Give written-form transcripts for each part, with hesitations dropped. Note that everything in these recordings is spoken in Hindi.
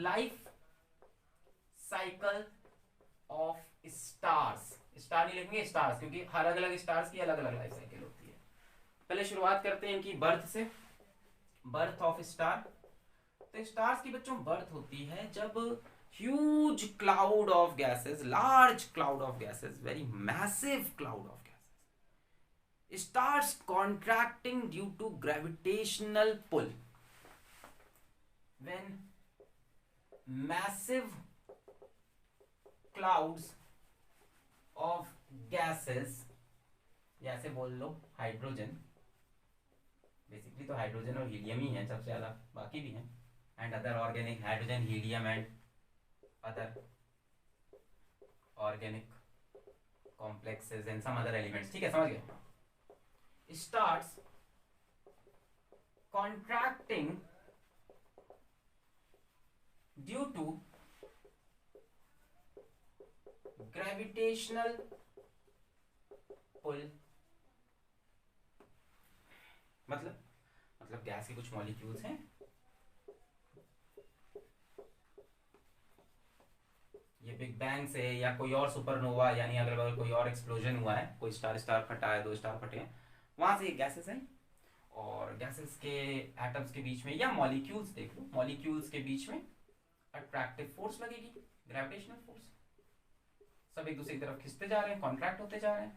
Life cycle of stars, star नहीं लिखेंगे स्टार्स, क्योंकि अलग अलग स्टार्स की अलग अलग लाइफ साइकिल होती है। पहले शुरुआत करते हैं इनकी बर्थ से, बर्थ ऑफ स्टार। तो स्टार्स की बच्चों बर्थ होती है जब huge cloud of gases, large cloud of gases, very massive cloud of gases starts contracting due to gravitational pull. When massive clouds of gases, जैसे बोल लो हाइड्रोजन, बेसिकली तो हाइड्रोजन और हीलियम ही है सबसे ज्यादा, बाकी भी हैं and other organic, hydrogen, helium and other organic complexes and some other elements, ठीक है समझ गए। Starts contracting due to gravitational pull. मतलब गैस के कुछ मॉलिक्यूल्स हैं, ये बिग बैंग से या कोई और सुपरनोवा, यानी अगल बगल कोई और एक्सप्लोजन हुआ है, कोई स्टार फटा है, 2 स्टार फटे हैं, वहां से ये गैसेस हैं, और गैसेस के एटम्स के बीच में या मॉलिक्यूल्स देख लो, मॉलिक्यूल्स के बीच में अट्रैक्टिव फोर्स लगेगी, ग्रेविटेशनल फोर्स। सब एक दूसरे की तरफ खिंचते जा रहे हैं, कॉन्ट्रैक्ट होते जा रहे हैं,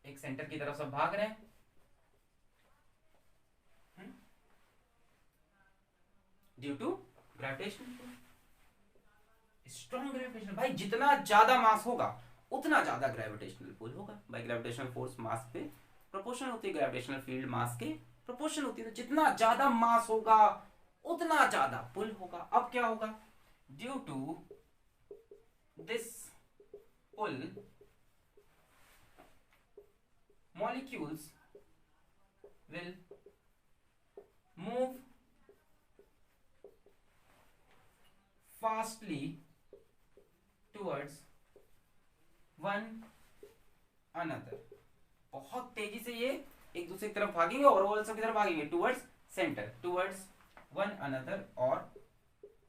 एक सेंटर की तरफ सब भाग रहे हैं। Due to gravitational, strong gravitational, भाई जितना ज्यादा मास होगा उतना ज्यादा ग्रेविटेशनल पुल होगा। भाई ग्रेविटेशनल फोर्स मास पे प्रोपोर्शनल होती है, ग्रेविटेशनल फील्ड मास के प्रोपोर्शनल होती है, तो जितना ज्यादा मास होगा उतना ज्यादा पुल होगा। अब क्या होगा, due to this pull molecules will move fastly towards one another, बहुत तेजी से ये एक दूसरे की तरफ भागेंगे और वो सब की तरफ भागेंगे, towards centre, towards one another और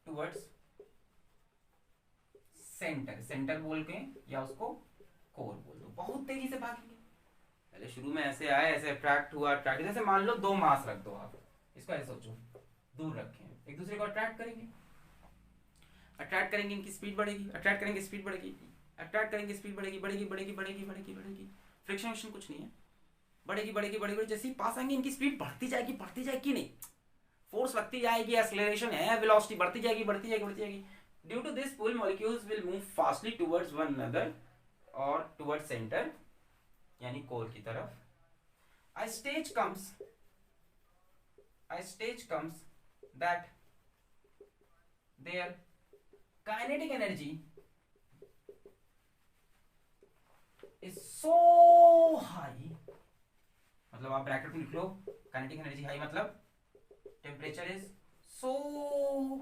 टुवर्ड्स सेंटर, सेंटर बोल के या उसको कोर बोल दो, बहुत तेजी से भागेंगे। पहले शुरू में ऐसे आए, ऐसे अट्रैक्ट हुआ, अट्रैक्ट, जैसे मान लो 2 मास रख दो आप, इसको ऐसे सोचो, दूर रखें, एक दूसरे को अट्रैक्ट करेंगे, अट्रैक्ट करेंगे, इनकी स्पीड बढ़ेगी, अट्रैक्ट करेंगे स्पीड बढ़ेगी, अट्रैक्ट करेंगे स्पीड बढ़ेगी, बढ़ेगी बढ़ेगी बढ़ेगी बढ़ेगी बढ़ेगी, फ्रिक्शन विक्शन कुछ नहीं है, बढ़ेगी बढ़ेगी बढ़ेगी, जैसे ही पास आएंगे इनकी स्पीड बढ़ती जाएगी नहीं, फोर्स लगती जाएगी, एक्सेलरेशन है, वेलोसिटी बढ़ती जाएगी बढ़ती जाएगी बढ़ती जाएगी। Due to this pull molecules will move fastly towards one another और टुवर्ड्स सेंटर, यानी कोर की तरफ। A stage comes that their kinetic energy is so high, मतलब आप ब्रैकेट में लिख लो, काइनेटिक एनर्जी हाई मतलब temperature is so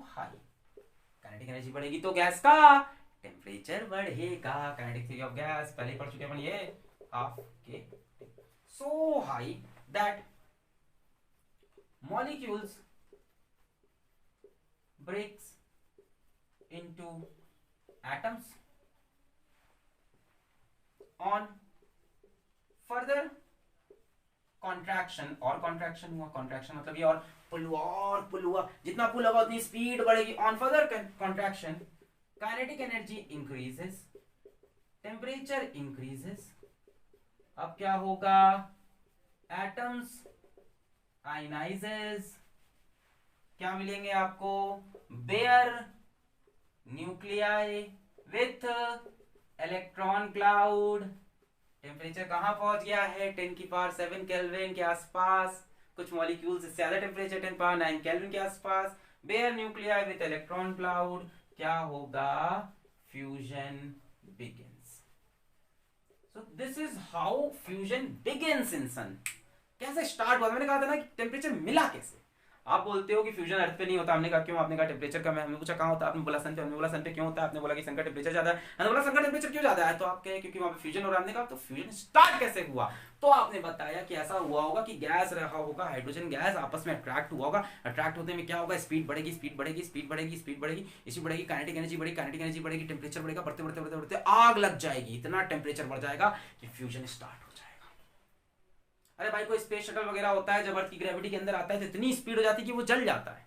high, kinetic energy बढ़ेगी तो गैस का टेम्परेचर बढ़ेगा, काइनेटिक थ्योरी ऑफ गैस पहले ही पढ़ चुके अपन, ये हाफ के, so high that molecules breaks into atoms on further contraction, और contraction हुआ, contraction मतलब ये और पुल हुआ, जितना पुल होगा उतनी स्पीड बढ़ेगी, on further contraction kinetic energy increases, temperature increases। अब क्या होगा, एटम्स आयनाइजेस, क्या मिलेंगे आपको, bare nuclei with electron cloud. Temperature कहां पहुंच गया है, 10 की पावर 7 केल्विन के आसपास, कुछ मॉलिक्यूल्स से ज्यादा टेम्परेचर 10 पावर 9 केल्विन के आसपास, bare nuclei with electron cloud, क्या होगा, fusion begins. So this is how fusion begins in sun। कैसे स्टार्ट हुआ, मैंने कहा था ना कि टेम्परेचर मिला कैसे, आप बोलते हो कि फ्यूजन अर्थ पे नहीं होता, हमने कहा क्यों, आपने कहा टेम्परेचर कम है, हमने पूछा कहाँ होता है, आपने बोला सन पे, हमने बोला सन पे क्यों होता है, आपने बोला कि सन का टेम्परेचर ज्यादा है, हमने बोला सन का टेम्परेचर क्यों ज्यादा है, तो आप कहे क्योंकि वहां पे फ्यूजन हो रहा है, हमने कहा तो फ्यूजन स्टार्ट कैसे हुआ, तो आपने बताया कि ऐसा हुआ होगा कि गैस रहा होगा, हाइड्रोजन गैस आपस में अट्रैक्ट हुआ होगा, अट्रैक्ट होते में क्या होगा, स्पीड बढ़ेगी, स्पीड बढ़ेगी, स्पीड बढ़ेगी, स्पीड बढ़ेगी, इसी बढ़ेगी, काइनेटिक एनर्जी बढ़ेगी, काइनेटिक एनर्जी बढ़ेगी, टेम्परेचर बढ़ेगा, बढ़ते बढ़ते बढ़ते बढ़ते आग लग जाएगी, इतना टेम्परेचर बढ़ जाएगा कि फ्यूजन स्टार्ट हो जाएगा। अरे भाई कोई स्पेस शटल वगैरह होता है, जब अर्थ की ग्रेविटी के अंदर आता है तो इतनी स्पीड हो जाती है कि वो जल जाता है।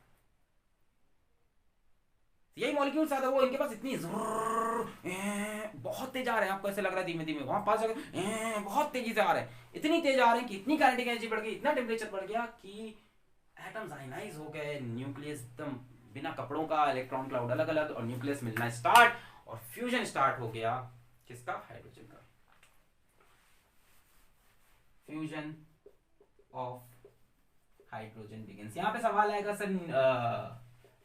यही मॉलिक्यूल्स आता है, वो इनके पास इतनी बहुत तेज आ रहे हैं, आपको ऐसे लग रहा है धीमे धीमे, वहां पास बहुत तेजी से आ रहे हैं, इतनी तेज आ रहे हैं कि इतनी काइनेटिक एनर्जी बढ़ गई, इतना टेम्परेचर बढ़ गया कि एटम्स आयनाइज हो गए, न्यूक्लियस एकदम बिना कपड़ों का, इलेक्ट्रॉन क्लाउड अलग अलग, और न्यूक्लियस मिलना स्टार्ट, और फ्यूजन स्टार्ट हो गया किसका, हाइड्रोजन का। Fusion of hydrogen begins. यहाँ पे सवाल आएगा सर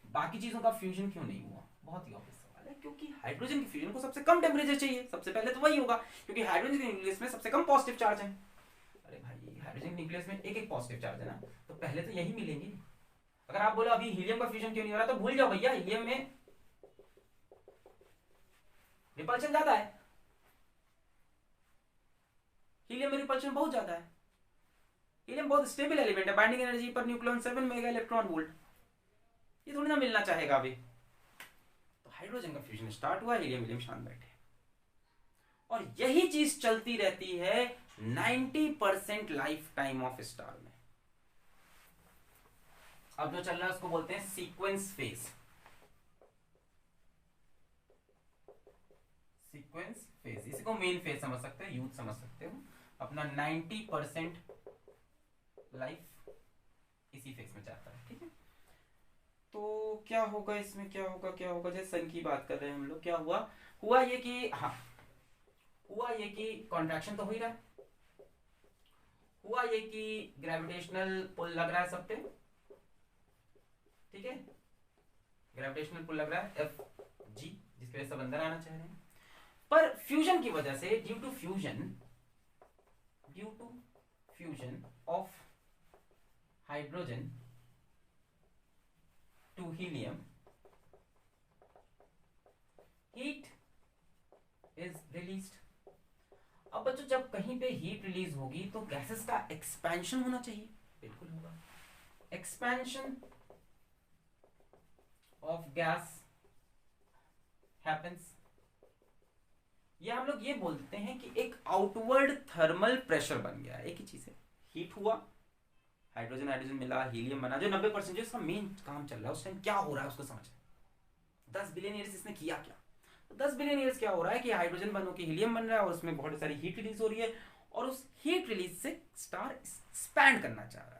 बाकी चीजों का फ्यूजन क्यों नहीं हुआ, बहुत ही ऑब्वियस सवाल है, क्योंकि हाइड्रोजन के फ्यूजन को सबसे कम टेम्परेचर चाहिए, सबसे पहले तो वही होगा, क्योंकि हाइड्रोजन के न्यूक्लियस में सबसे कम पॉजिटिव चार्ज है। अरे भाई हाइड्रोजन न्यूक्लियस में एक एक पॉजिटिव चार्ज है ना, तो पहले तो यही मिलेंगे। अगर आप बोलो अभी हीलियम का फ्यूजन क्यों नहीं हो रहा, तो भूल जाओ भैया, हीलियम में रिपल्शन ज्यादा है, हीलियम में रिपल्शन बहुत ज्यादा है, हीलियम बहुत स्टेबल एलिमेंट है, binding energy per nucleon 7 mega electron volt, ये थोड़ी ना मिलना चाहेगा अभी। तो हाइड्रोजन का फ्यूजन स्टार्ट हुआ, हीलियम हीलियम शांत बैठे, और यही चीज चलती रहती है 90% लाइफ टाइम ऑफ स्टार में। अब जो चल रहा है उसको बोलते हैं सीक्वेंस फेज। सीक्वेंस फेज, इसी को मेन फेज समझ सकते हो, यूथ समझ सकते हो। अपना 90% लाइफ इसी फेज में जाता है, ठीक है। तो क्या होगा इसमें, क्या होगा, क्या होगा, जैसे सन की बात कर रहे हैं हम लोग, क्या हुआ, हुआ ये कि, हाँ हुआ ये कि कॉन्ट्रैक्शन तो हो ही रहा है, हुआ ये कि ग्रेविटेशनल पुल लग रहा है सब पे, ठीक है, ग्रेविटेशनल पुल लग रहा है एफ जी, जिसकी वजह से सब अंदर आना चाह रहे हैं, पर फ्यूजन की वजह से, due to fusion of hydrogen to helium, heat is released. अब बच्चों जब कहीं पे हीट रिलीज होगी तो गैसेस का एक्सपेंशन होना चाहिए, बिल्कुल होगा, एक्सपेंशन ऑफ गैस हैपेंस। ये हम लोग ये बोलते हैं कि एक आउटवर्ड थर्मल प्रेशर बन गया, एक ही चीज है, हीट हुआ, हाइड्रोजन हाइड्रोजन मिला, हीलियम बना, जो 90% जो इसका मेन काम चल रहा है उस टाइम क्या हो रहा है उसको समझ, 10 बिलियन ईयर्स इसने किया क्या, 10 बिलियन ईयर्स क्या हो रहा है कि हाइड्रोजन बन के हीलियम बन रहा है, और उसमें बहुत सारी हीट रिलीज हो रही है, और उस हीट रिलीज से स्टार एक्सपैंड करना चाह रहा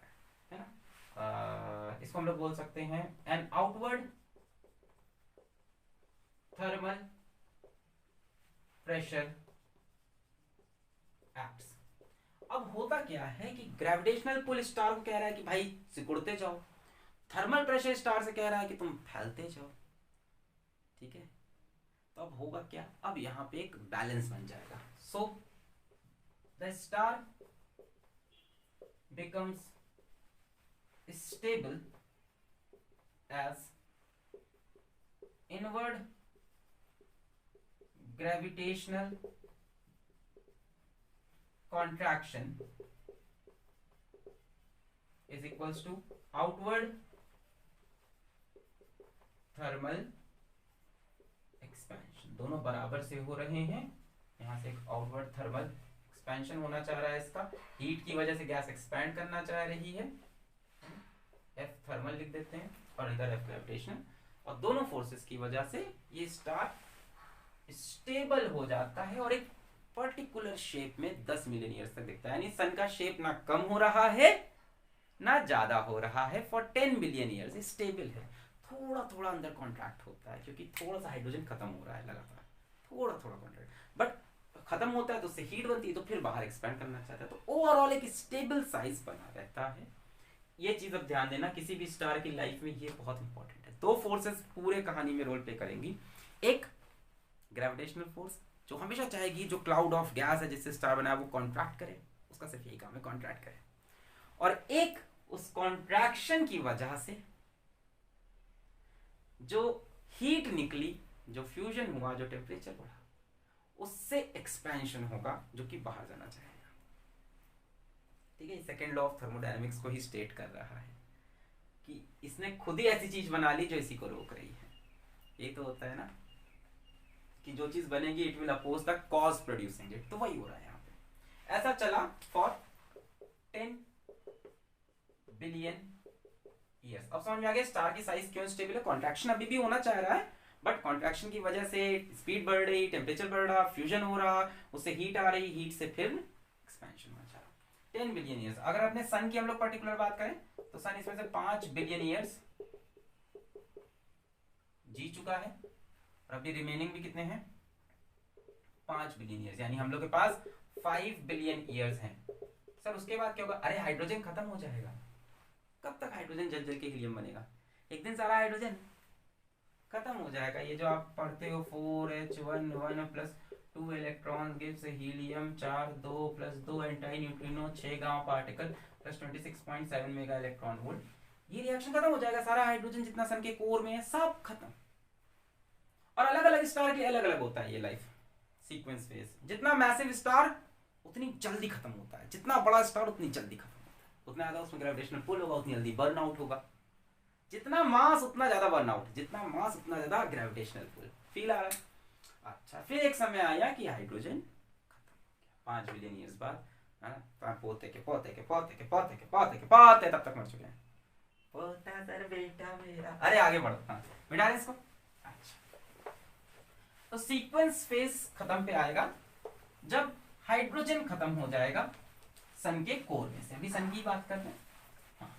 है ना। इसको हम लोग बोल सकते हैं an outward thermal pressure acts. अब होता क्या है कि ग्रेविटेशनल पुल स्टार को कह रहा है कि भाई सिकुड़ते जाओ, थर्मल प्रेशर स्टार से कह रहा है कि तुम फैलते जाओ, ठीक है। तो अब होगा क्या, अब यहां पे एक बैलेंस बन जाएगा, so the star becomes stable as inward gravitational contraction is equals to outward thermal expansion। दोनों बराबर से हो रहे हैं, यहां से एक आउटवर्ड थर्मल एक्सपेंशन होना चाह रहा है, इसका हीट की वजह से गैस एक्सपैंड करना चाह रही है, एफ थर्मल लिख देते हैं, और अंदर एफ ग्रेविटेशनल, और दोनों फोर्सेस की वजह से ये स्टार स्टेबल हो जाता है, और एक पर्टिकुलर शेप में 10 मिलियन ईयर्स तक दिखता है, यानी सन का शेप ना कम हो रहा है ना ज्यादा हो रहा है, फॉर 10 बिलियन ईयर्स स्टेबल है। थोड़ा थोड़ा अंदर कॉन्ट्रैक्ट होता है क्योंकि थोड़ा सा हाइड्रोजन खत्म हो रहा है लगातार, थोड़ा थोड़ा कॉन्ट्रैक्ट, बट खत्म होता है तो उससे हीट बनती है, तो फिर बाहर एक्सपैंड करना चाहता है, तो ओवरऑल एक स्टेबल साइज बना रहता है। ये चीज अब ध्यान देना, किसी भी स्टार की लाइफ में ये बहुत इंपॉर्टेंट है। दो फोर्सेस पूरे कहानी में रोल प्ले करेंगी, एक ग्रेविटेशनल फोर्स जो हमेशा चाहेगी जो क्लाउड ऑफ गैस है जिससे स्टार बना है वो कॉन्ट्रैक्ट करे, उसका सिर्फ यही काम है कॉन्ट्रैक्ट करे, और एक उस कॉन्ट्रैक्शन की वजह से जो हीट निकली, जो फ्यूजन हुआ, जो टेम्परेचर बढ़ा, उससे एक्सपेंशन होगा जो कि बाहर जाना चाहेगा। ठीक है, सेकेंड लॉ ऑफ थर्मोडायनेमिक्स को ही स्टेट कर रहा है कि इसने खुद ही ऐसी चीज बना ली जो इसी को रोक रही है। ये तो होता है ना कि जो चीज बनेगी it will oppose the cause producing it, तो वही हो रहा है यहाँ पे। ऐसा चला फॉर 10 बिलियन ईयर्स। अब समझ में आ गया स्टार की साइज क्यों स्टेबल है। कॉन्ट्रैक्शन अभी भी होना चाह रहा है, बट कॉन्ट्रैक्शन की वजह से स्पीड बढ़ रही, टेम्परेचर बढ़ रहा, फ्यूजन हो रहा, उससे हीट आ रही, हीट से फिर एक्सपेंशन होना चाह रहा। 10 बिलियन ईयर्स। अगर अपने सन की हम लोग पर्टिकुलर बात करें तो सन इसमें से 5 बिलियन ईयर्स जी चुका है, और अभी रिमेनिंग भी कितने हैं, 5 बिलियन ईयर्स, यानी हम लोग के पास 5 बिलियन ईयर्स हैं। सर उसके बाद क्या होगा? अरे हाइड्रोजन खत्म हो जाएगा। कब तक हाइड्रोजन जल जल के हीलियम बनेगा? एक दिन सारा हाइड्रोजन खत्म हो जाएगा। ये जो आप पढ़ते हो 4H1 1 plus 2 electron gives helium 4 2 plus 2 anti neutrino 6 gamma particle plus 26.7 mega electron volt, ये रिएक्शन खत्म हो जाएगा। सारा हाइड्रोजन जितना सन के कोर में है सब खत्म। और अलग अलग स्टार के लिए अलग अलग होता है ये लाइफ सीक्वेंस फेज। जितना मैसिव स्टार उतनी जल्दी खत्म होता है, जितना बड़ा स्टार उतनी जल्दी खत्म होता है, उतना ज्यादा उसमें ग्रेविटेशनल पुल होगा, उतनी जल्दी बर्न आउट होगा। जितना मास उतना ज्यादा बर्न आउट, जितना मास उतना ज्यादा ग्रेविटेशनल पुल। फील आ रहा है? अच्छा, फिर एक समय आया कि हाइड्रोजन खत्म, 5 बिलियन ईयर्स बाद पोते के पोते के पोते के पोते के पोते के पोते तब तक मर चुके हैं। पोता सर बेटा मेरा। अरे आगे बढ़ो, मिटा दें इसको। अच्छा, तो सीक्वेंस फेज खत्म पे आएगा जब हाइड्रोजन खत्म हो जाएगा सन के कोर में से। अभी सन की बात करते हैं। हाँ,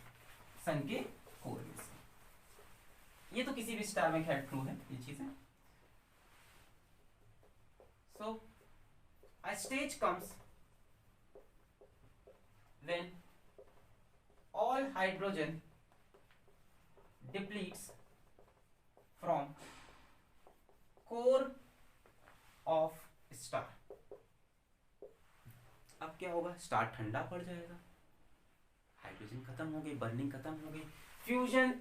सन के कोर में से। ये तो किसी भी स्टार में खैर ट्रू है ये चीजें। So, a stage comes when all hydrogen depletes from core of star. अब क्या होगा? स्टार ठंडा पड़ जाएगा, हाइड्रोजन खत्म हो गई, बर्निंग खत्म हो गई, fusion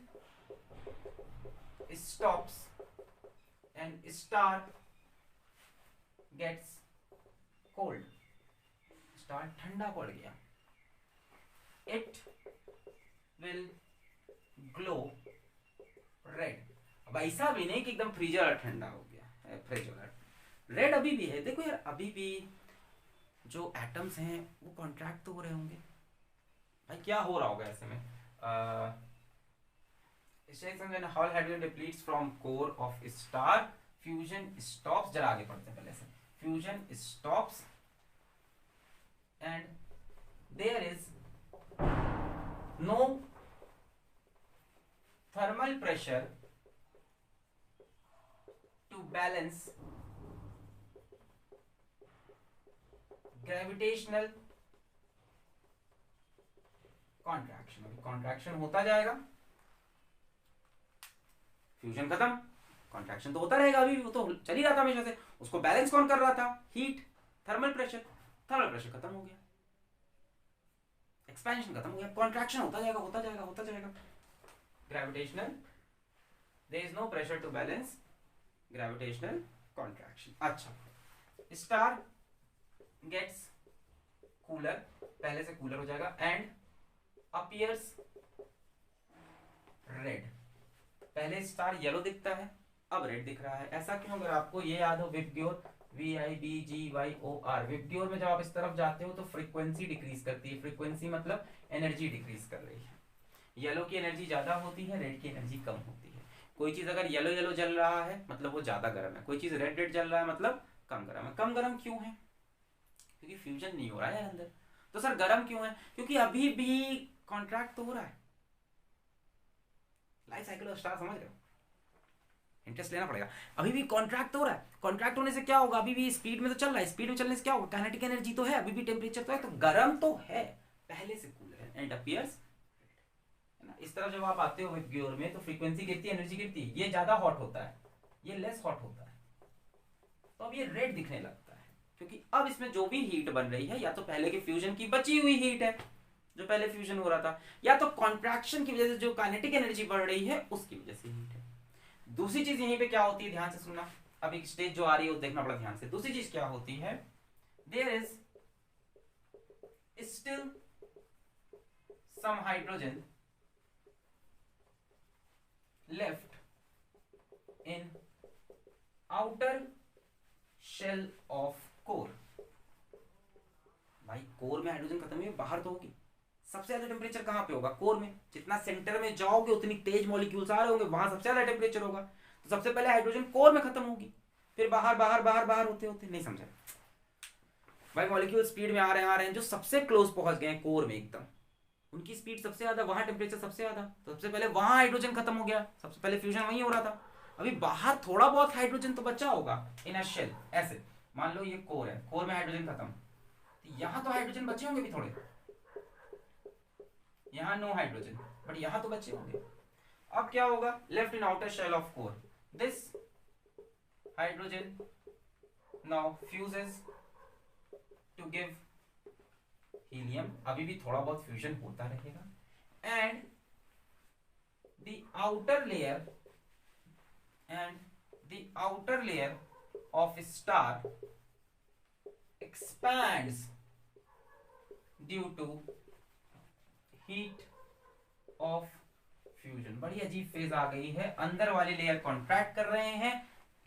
stops and star gets cold. Star ठंडा पड़ गया। It will glow red. अब ऐसा भी नहीं कि एकदम फ्रीजर वाला ठंडा हो गया, फ्रिज वाला रेड अभी भी है। देखो यार, अभी भी जो एटम्स हैं वो कॉन्ट्रैक्ट तो हो रहे होंगे। भाई क्या हो रहा होगा ऐसे में? when all hydrogen depletes from core of star, fusion stops. जरा आगे पढ़ते हैं पहले से। Fusion stops and there is no thermal pressure to balance gravitational contraction. अभी contraction होता जाएगा, फ्यूजन खत्म, कॉन्ट्रैक्शन तो होता रहेगा, अभी वो तो चल ही रहा था हमेशा से। उसको बैलेंस कौन कर रहा था? Heat, thermal pressure. Thermal pressure खत्म हो गया, एक्सपेंशन खत्म हो गया, कॉन्ट्रैक्शन होता जाएगा होता जाएगा होता जाएगा। Gravitational, there is no pressure to balance gravitational contraction. अच्छा, स्टार गेट्स कूलर, पहले से कूलर हो जाएगा, एंड अपीयर्स रेड। पहले स्टार येलो दिखता है, अब रेड दिख रहा है। ऐसा क्यों? अगर आपको ये याद हो, विबग्योर, VIBGYOR, विबग्योर में जब आप इस तरफ जाते हो तो फ्रीक्वेंसी डिक्रीज करती है। फ्रीक्वेंसी मतलब एनर्जी डिक्रीज कर रही है। येलो की एनर्जी ज्यादा होती है, रेड की एनर्जी कम होती है। कोई चीज अगर येलो येलो जल रहा है मतलब वो ज्यादा गर्म है, कोई चीज रेड रेड जल रहा है मतलब कम गर्म है। कम गर्म क्यों है? क्योंकि फ्यूजन नहीं हो रहा है अंदर। तो सर गर्म क्यों है? क्योंकि अभी भी कॉन्ट्रैक्ट तो हो रहा है। लाइफ साइकिल ऑफ स्टार समझ रहे हो? इंटरेस्ट लेना पड़ेगा। अभी भी कॉन्ट्रैक्ट तो हो रहा है, कॉन्ट्रैक्ट होने से क्या होगा? अभी भी स्पीड में तो चल रहा है, स्पीड में चलने से क्या होगा? काइनेटिक एनर्जी तो है, अभी भी टेम्परेचर तो है, तो गर्म तो है, पहले से कूलर है, एंड अपीयर्स है ना। इस तरफ जब आप आते हो विबग्योर में तो फ्रीक्वेंसी गिरती है, एनर्जी गिरती है, ये ज्यादा हॉट होता है, ये लेस हॉट होता है, तो अब ये रेड दिखने लगता है। क्योंकि अब इसमें जो भी हीट बन रही है या तो पहले के फ्यूजन की बची हुई हीट है, जो पहले फ्यूजन हो रहा था, या तो कॉन्ट्रैक्शन की वजह से जो काइनेटिक एनर्जी बढ़ रही है उसकी वजह से हीट है। दूसरी चीज यहीं पे क्या होती है, ध्यान से सुनना, अब एक स्टेज जो आ रही है वो देखना बड़ा ध्यान से। दूसरी चीज क्या होती है, there is still some hydrogen left in outer shell of core. भाई कोर में हाइड्रोजन खत्म हुई, बाहर तो होगी। सबसे ज्यादा टेम्परेचर कहां पे होगा, कोर में। जितना सेंटर में जाओगे उतनी तेज मॉलिक्यूल्स आ रहे होंगे, वहां सबसे ज्यादा टेम्परेचर होगा। तो सबसे पहले हाइड्रोजन कोर में खत्म होगी, फिर बाहर बाहर बाहर बाहर होते होते, नहीं समझा भाई, मॉलिक्यूल स्पीड में आ रहे हैं, जो सबसे क्लोज पहुंच गए हैं कोर में एकदम, उनकी स्पीड सबसे ज्यादा, वहां टेम्परेचर सबसे ज्यादा, तो सबसे पहले वहां हाइड्रोजन खत्म हो गया, सबसे पहले फ्यूजन वहीं हो रहा था। अभी बाहर थोड़ा बहुत हाइड्रोजन तो बचा होगा इन अ शेल, ऐसे मान लो ये कोर है, कोर में हाइड्रोजन खत्म, तो यहां तो हाइड्रोजन बचे होंगे भी थोड़े, यहां नो हाइड्रोजन, बट यहां तो बचे होंगे। अब क्या होगा, left in outer shell of core, this hydrogen now fuses to give helium, अभी भी थोड़ा बहुत फ्यूजन होता रहेगा, and the outer layer of star expands due to heat of fusion। बड़ी अजीब फेज आ गई है, अंदर वाले लेयर कॉन्ट्रैक्ट कर रहे हैं,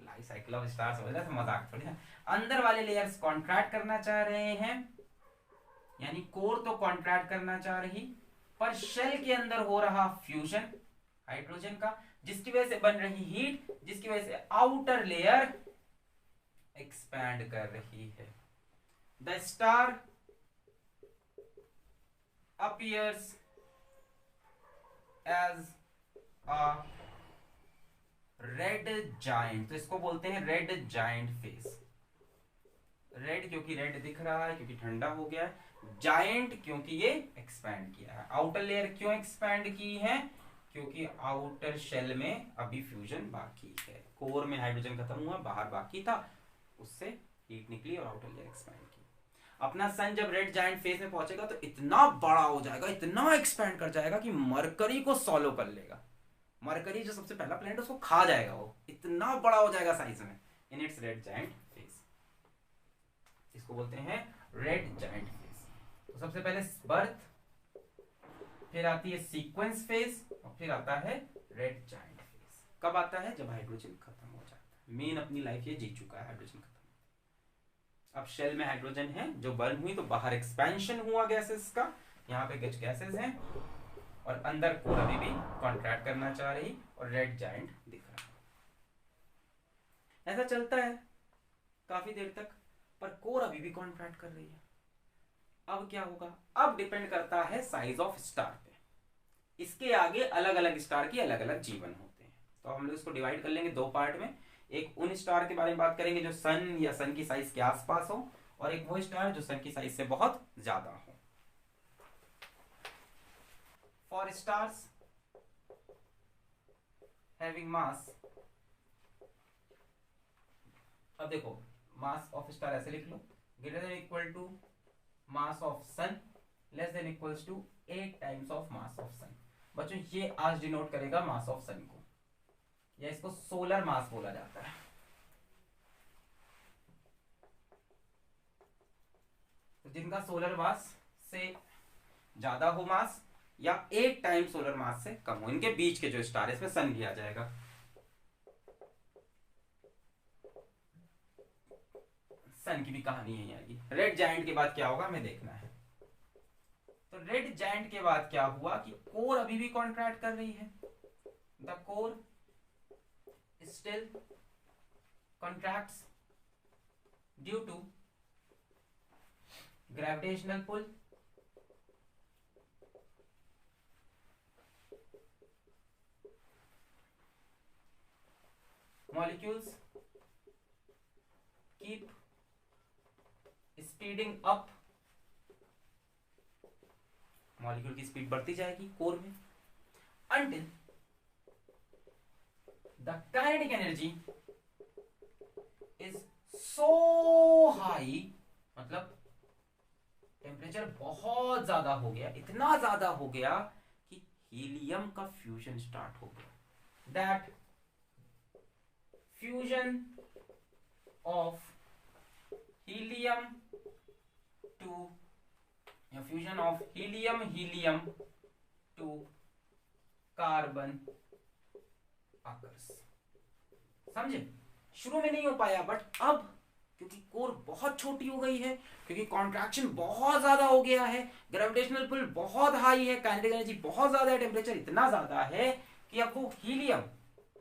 लाइफ साइकिल ऑफ स्टार्स हो रहा है, मजाक थोड़ी है, अंदर वाले लेयर्स कॉन्ट्रैक्ट करना चाह रहे हैं, यानी कोर तो कॉन्ट्रैक्ट करना चाह रही, पर शेल के अंदर हो रहा फ्यूजन हाइड्रोजन का, जिसकी वजह से बन रही हीट, जिसकी वजह से आउटर लेयर एक्सपैंड कर रही है। The star appears as a red giant, तो इसको बोलते हैं रेड जाइंट फेस। रेड क्योंकि रेड दिख रहा है, क्योंकि ठंडा हो गया है, जाइंट क्योंकि ये एक्सपैंड किया है। आउटर लेयर क्यों एक्सपैंड की है, क्योंकि आउटर शेल में अभी फ्यूजन बाकी है, कोर में हाइड्रोजन खत्म हुआ, बाहर बाकी था, उससे हीट निकली और आउटर लेयर एक्सपैंड की। अपना सन जब रेड जाइंट फेज में पहुंचेगा तो इतना बड़ा हो जाएगा, इतना एक्सपैंड कर जाएगा कि मरकरी को सॉलो कर लेगा। मरकरी जो सबसे पहला प्लैनेट उसको खा जाएगा, वो इतना बड़ा हो जाएगा साइज में in its red giant phase. इसको बोलते हैं रेड जाइंट फेज। तो सबसे पहले बर्थ, फिर आती है सीक्वेंस फेज, और फिर आता है रेड जाइंट फेज। कब आता है, जब हाइड्रोजन खत्म हो जाता है। मेन अपनी लाइफ ये जी चुका है हाइड्रोजन खत्म। अब शेल में हाइड्रोजन है जो बर्न हुई, तो बाहर एक्सपेंशन हुआ गैसेस का, यहाँ पे कुछ गैसेस हैं, और अंदर कोर अभी भी कॉन्ट्रैक्ट करना चाह रही और रेड जाइंट दिख रहा है। ऐसा चलता है काफी देर तक, पर कोर अभी भी कॉन्ट्रैक्ट कर रही है। अब क्या होगा, अब डिपेंड करता है साइज ऑफ स्टार पे, इसके आगे अलग अलग स्टार की अलग अलग जीवन होते हैं। तो हम लोग इसको डिवाइड कर लेंगे दो पार्ट में। एक उन स्टार के बारे में बात करेंगे जो सन या सन की साइज के आसपास हो, और एक वो स्टार जो सन की साइज से बहुत ज्यादा हो। फॉर स्टार्स हैविंग मास, अब देखो मास ऑफ स्टार ऐसे लिख लो, greater than equal to mass of sun, less than equals to 8 times of mass of sun. बच्चों ये आज डिनोट करेगा मास ऑफ सन को, या इसको सोलर मास बोला जाता है। तो जिनका सोलर मास से ज्यादा हो मास, या 8 टाइम सोलर मास से कम हो, इनके बीच के जो स्टार है, इसमें सन भी आ जाएगा। सन की भी कहानी यही आएगी। रेड जायंट के बाद क्या होगा हमें देखना है। तो रेड जायंट के बाद क्या हुआ कि कोर अभी भी कॉन्ट्रैक्ट कर रही है, the core still contracts due to gravitational pull, molecules keep speeding up, molecule की स्पीड बढ़ती जाएगी कोर में, until the kinetic energy is so high, मतलब टेम्परेचर बहुत ज्यादा हो गया, इतना ज्यादा हो गया कि हीलियम का फ्यूजन स्टार्ट हो गया। That fusion of helium to fusion of helium to carbon occurs. समझे? शुरू में नहीं हो पाया, बट अब क्योंकि कोर बहुत छोटी हो गई है, क्योंकि कॉन्ट्रैक्शन बहुत ज्यादा हो गया है, ग्रेविटेशनल पुल बहुत हाई है, काइनेटिक एनर्जी बहुत ज्यादा है, टेम्परेचर इतना ज्यादा है कि अब वो हीलियम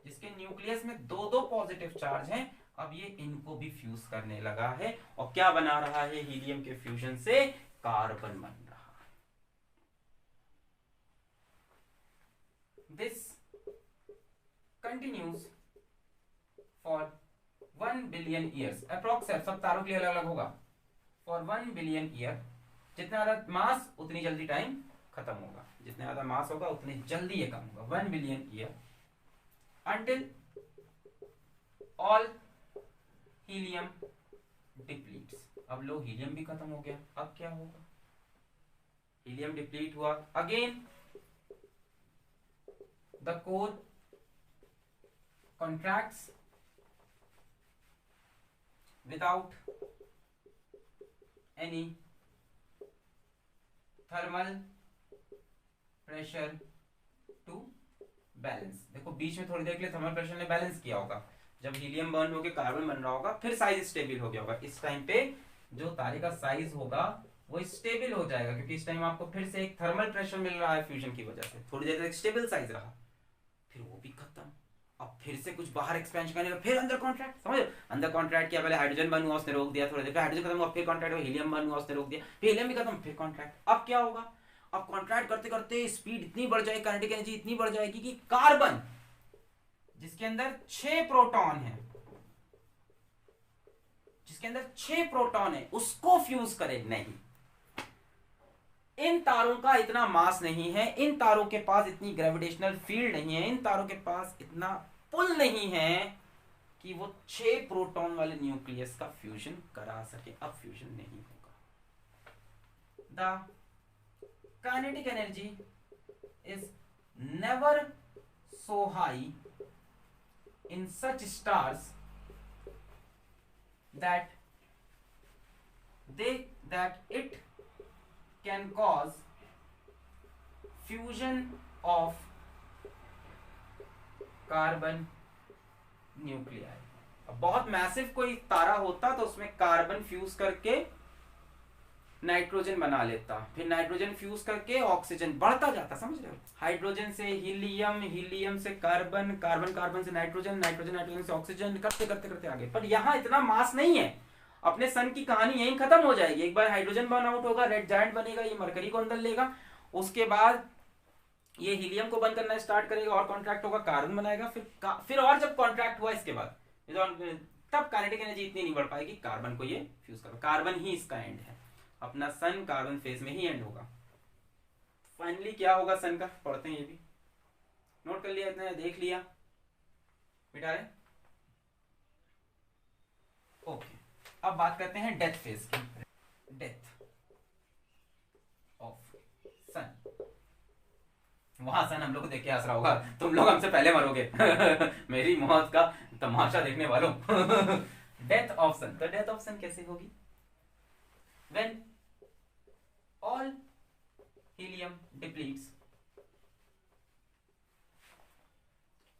जिसके न्यूक्लियस में दो दो पॉजिटिव चार्ज हैं, अब ये इनको भी फ्यूज करने लगा है। और क्या बना रहा है? हीलियम के फ्यूजन से कार्बन बन रहा है। This continues for 1 billion years approx, सब तारों के लिए अलग अलग होगा। फॉर 1 बिलियन ईयर, जितना ज्यादा मास उतनी जल्दी टाइम खत्म होगा, जितना ज्यादा मास होगा उतनी जल्दी ये कम होगा। 1 billion year until all helium depletes. अब लो हीलियम भी खत्म हो गया, अब क्या होगा? हीलियम डिप्लीट हुआ, again the core contracts without any thermal pressure to balance। देखो बीच में थोड़ी देर के लिए थर्मल प्रेशर ने बैलेंस किया होगा, जब हीलियम बर्न होकर कार्बन बन रहा होगा, फिर साइज स्टेबल हो गया होगा। इस टाइम पे जो तारे का साइज होगा वो स्टेबल हो जाएगा, क्योंकि इस टाइम आपको फिर से एक थर्मल प्रेशर मिल रहा है फ्यूजन की वजह से, थोड़ी देर तक स्टेबल साइज रहा, फिर वो भी खत्म। अब फिर से कुछ बाहर एक्सपेंशन करने का, फिर अंदर कॉन्ट्रैक्ट, समझ? अंदर कॉन्ट्रैक्ट किया, पहले हाइड्रोजन बन हुआ उसने रोक दिया, थोड़ी देर फिर हाइड्रोजन खत्म हुआ, फिर कॉन्ट्रैक्ट हुआ, हीलियम बन हुआ उसने रोक दिया, फिर हीलियम भी खत्म, फिर कॉन्ट्रैक्ट। अब क्या होगा? अब कॉन्ट्रैक्ट करते करते स्पीड इतनी बढ़ जाएगी, काइनेटिक एनर्जी इतनी बढ़ जाएगी कि कार्बन जिसके अंदर 6 प्रोटॉन है, जिसके अंदर 6 प्रोटॉन है, उसको फ्यूज करे नहीं। इन तारों का इतना मास नहीं है, इन तारों के पास इतनी ग्रेविटेशनल फील्ड नहीं है, इन तारों के पास इतना पुल नहीं है कि वो 6 प्रोटॉन वाले न्यूक्लियस का फ्यूजन करा सके। अब फ्यूजन नहीं होगा। The kinetic energy is never so high in such stars that it can cause fusion of carbon nuclei. अब बहुत मैसिव कोई तारा होता तो उसमें कार्बन फ्यूज करके नाइट्रोजन बना लेता, फिर नाइट्रोजन फ्यूज करके ऑक्सीजन बढ़ता जाता, समझ रहे हो? हाइड्रोजन से हीलियम, हीलियम से कार्बन, कार्बन कार्बन से नाइट्रोजन, नाइट्रोजन नाइट्रोजन से ऑक्सीजन, करते करते करते आगे। पर यहाँ इतना मास नहीं है, अपने सन की कहानी यहीं खत्म हो जाएगी। एक बार हाइड्रोजन बर्न आउट होगा, रेड जायंट बनेगा, ये मरकरी को अंदर लेगा, उसके बाद ये हीलियम को बंद करना स्टार्ट करेगा और कॉन्ट्रैक्ट होगा, कार्बन बनाएगा, फिर और जब कॉन्ट्रैक्ट हुआ इसके बाद तब काइनेटिक एनर्जी इतनी नहीं बढ़ पाएगी, कार्बन को ये फ्यूज करेगा। कार्बन ही इसका एंड है, अपना सन कार्बन फेज में ही एंड होगा। फाइनली क्या होगा सन का, पढ़ते हैं, ये भी नोट कर लिया, इतना देख लिया, मिटा रहे। ओके, अब बात करते हैं डेथ फेज की। डेथ ऑफ सन। वहां सन हम लोग को देख के हंस रहा होगा, तुम लोग हमसे पहले मरोगे मेरी मौत का तमाशा देखने वालों डेथ ऑफ सन। तो डेथ ऑफ सन कैसे होगी? when all helium depletes,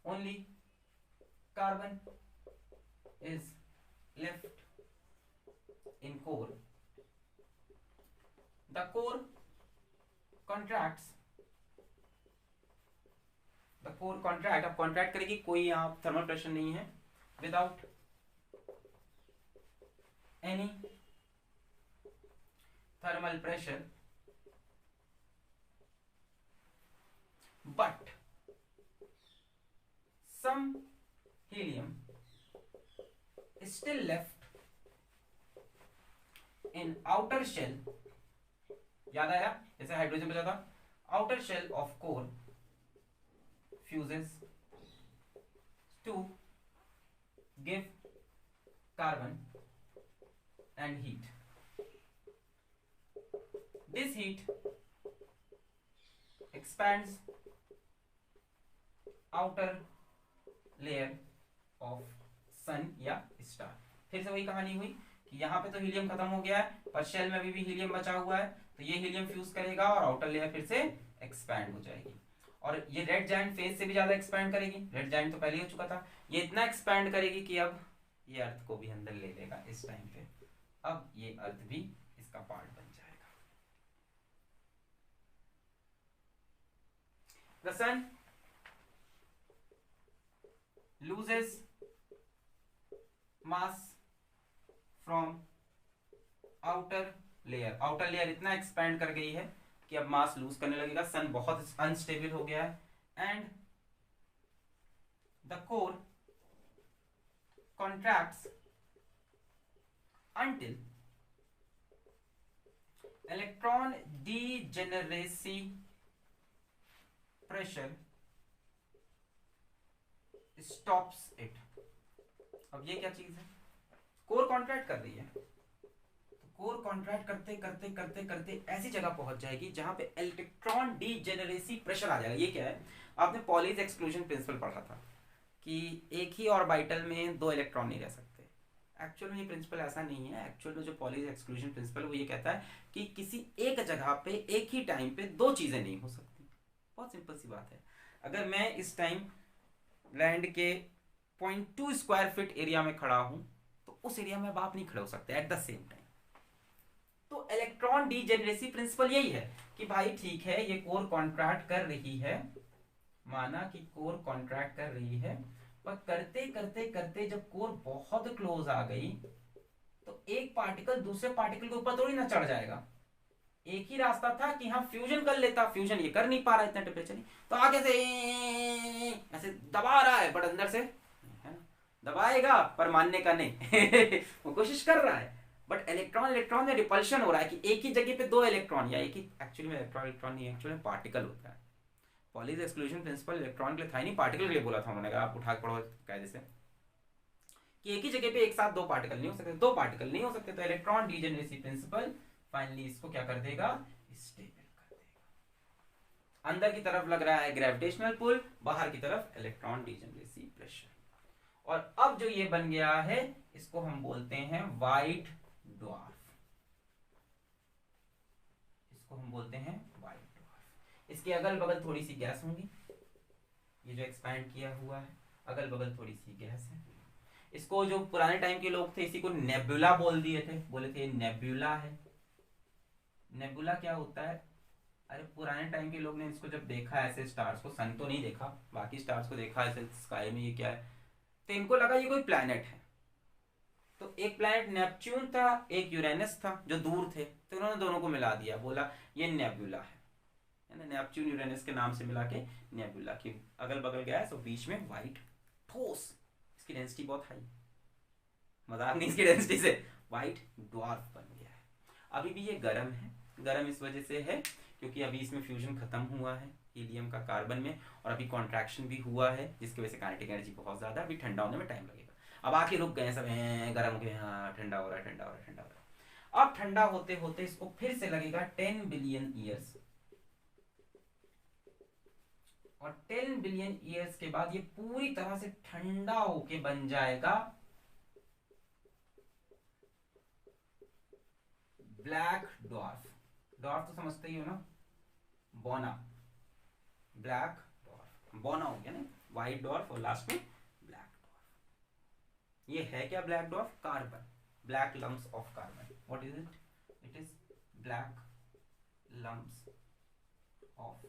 only carbon is left in core. The core contracts. The core contract, अब contract करेगी, कोई यहाँ थर्मल प्रेशर नहीं है, without any thermal pressure, but some helium is still left in outer shell। याद आया जैसे हाइड्रोजन बचा था, outer shell of core fuses to give carbon and heat। This heat expands outer layer of sun या स्टार। फिर से वही कहानी हुई कि यहाँ पे तो हीलियम खत्म हो गया है, पर शेल में अभी भी हीलियम बचा हुआ है, तो ये हीलियम फ्यूज करेगा और आउटर लेयर फिर से एक्सपैंड हो जाएगी। और ये रेड जायंट फेज से भी ज्यादा एक्सपैंड करेगी, रेड जायंट तो पहले ही हो चुका था, ये इतना एक्सपैंड करेगी कि अब ये अर्थ को भी अंदर ले लेगा इस टाइम पे। अब ये अर्थ भी इसका पार्ट बन जाएगा। The sun loses mass from outer layer. Outer layer इतना एक्सपैंड कर गई है कि अब मास लूज करने लगेगा, सन बहुत अनस्टेबल हो गया है। And the core contracts until electron degeneracy pressure stops it. अब ये क्या चीज है, कोर कॉन्ट्रैक्ट कर रही है, तो कोर कॉन्ट्रैक्ट करते करते करते करते ऐसी जगह पहुंच जाएगी जहां पे इलेक्ट्रॉन डीजेनरेसी प्रेशर आ जाएगा। ये क्या है, आपने पॉलीज एक्सक्लूजन प्रिंसिपल पढ़ा था कि एक ही ऑर्बिटल में दो इलेक्ट्रॉन नहीं रह सकते। एक्चुअल में ये प्रिंसिपल ऐसा नहीं है। एक्चुअल में जो पॉलीज एक्सक्लूजन प्रिंसिपल वो ये कहता है कि किसी एक जगह पे एक ही टाइम पे दो चीजें नहीं हो सकती। बहुत सिंपल सी बात है। अगर मैं इस टाइम लैंड के 0.2 स्क्वायर फीट एरिया में खड़ा हूं तो उस एरिया में अब आप नहीं खड़े हो सकते एट द सेम टाइम। तो इलेक्ट्रॉन डीजेनरेसी प्रिंसिपल यही है कि भाई ठीक है ये कोर कॉन्ट्रैक्ट कर रही है, माना कि कोर कॉन्ट्रैक्ट कर रही है, पर करते करते करते जब कोर बहुत क्लोज आ गई तो एक पार्टिकल दूसरे पार्टिकल के ऊपर थोड़ी ना चढ़ जाएगा। एक ही रास्ता था कि हाँ फ्यूजन कर लेता, फ्यूजन ये कर नहीं पा रहा इतना टेम्परेचर नहीं, तो आगे से ऐसे दबा रहा है, बट अंदर से दबाएगा पर मानने का नहीं वो कोशिश कर रहा है, बट इलेक्ट्रॉन इलेक्ट्रॉन में रिपल्शन हो रहा है कि एक ही जगह पे दो इलेक्ट्रॉन, या एक ही एक्चुअली में इलेक्ट्रॉन नहीं, एक्चुअली में पार्टिकल होता है। पॉलीज एक्सक्लूजन प्रिंसिपल इलेक्ट्रॉन के लिए था ही नहीं, पार्टिकल के लिए बोला था उन्होंने, अगर आप उठा के पढ़ो कायदे से कि एक ही जगह पे एक साथ दो पार्टिकल नहीं हो सकते, दो पार्टिकल नहीं हो सकते, तो इलेक्ट्रॉन डीजेनरेसी प्रिंसिपल फाइनली इसको क्या कर देगा, स्टेबल कर देगा। अंदर की तरफ लग रहा है ग्रेविटेशनल पुल, बाहर की तरफ इलेक्ट्रॉन डीजेनरेसी प्रेशर। और अब जो ये बन गया है इसको हम बोलते हैं व्हाइट ड्वार्फ, इसको हम बोलते हैं व्हाइट ड्वार्फ। इसके अगल बगल थोड़ी सी गैस होंगी, ये जो एक्सपैंड किया हुआ है अगल बगल थोड़ी सी गैस है। इसको जो पुराने टाइम के लोग थे इसी को नेबुला बोल दिए थे, बोले थे नेबुला है। नेबुला क्या होता है, अरे पुराने टाइम के लोग ने इसको जब देखा ऐसे स्टार्स को, सन तो नहीं देखा, बाकी स्टार्स को देखा ऐसे स्काई में ये क्या है, तो इनको लगा ये कोई प्लैनेट है। तो एक प्लैनेट नेपच्यून था, एक यूरेनस था जो दूर थे, तो उन्होंने दोनों को मिला दिया, बोला ये नेबुला है ना, नेपच्यून यूरेनस के नाम से मिला के नेबुला की अगल बगल गैस और बीच में व्हाइट ठोस, इसकी डेंसिटी बहुत हाई, मजाक नहीं इसकी डेंसिटी से, व्हाइट ड्वार्फ बन गया है। अभी भी ये गर्म है, गर्म इस वजह से है क्योंकि अभी इसमें फ्यूजन खत्म हुआ है हीलियम का कार्बन में, और अभी कॉन्ट्रैक्शन भी हुआ है जिसकी वजह से काइनेटिक एनर्जी बहुत ज्यादा, अभी ठंडा होने में टाइम लगेगा। अब आके रुक गए सब, गर्म हो गए, हाँ ठंडा हो रहा है, ठंडा हो रहा है, ठंडा हो रहा है। अब ठंडा होते होते इसको फिर से लगेगा 10 बिलियन ईयर्स, और 10 बिलियन ईयर्स के बाद ये पूरी तरह से ठंडा होके बन जाएगा ब्लैक ड्वार्फ। ड्वार्फ तो समझते ही हो ना, बोना, ब्लैक ड्वार्फ, बोना हो गया ना, व्हाइट ड्वार्फ और लास्ट में ब्लैक ड्वार्फ। ये है क्या black dwarf, carbon, black lumps of carbon. What is it, it is black lumps of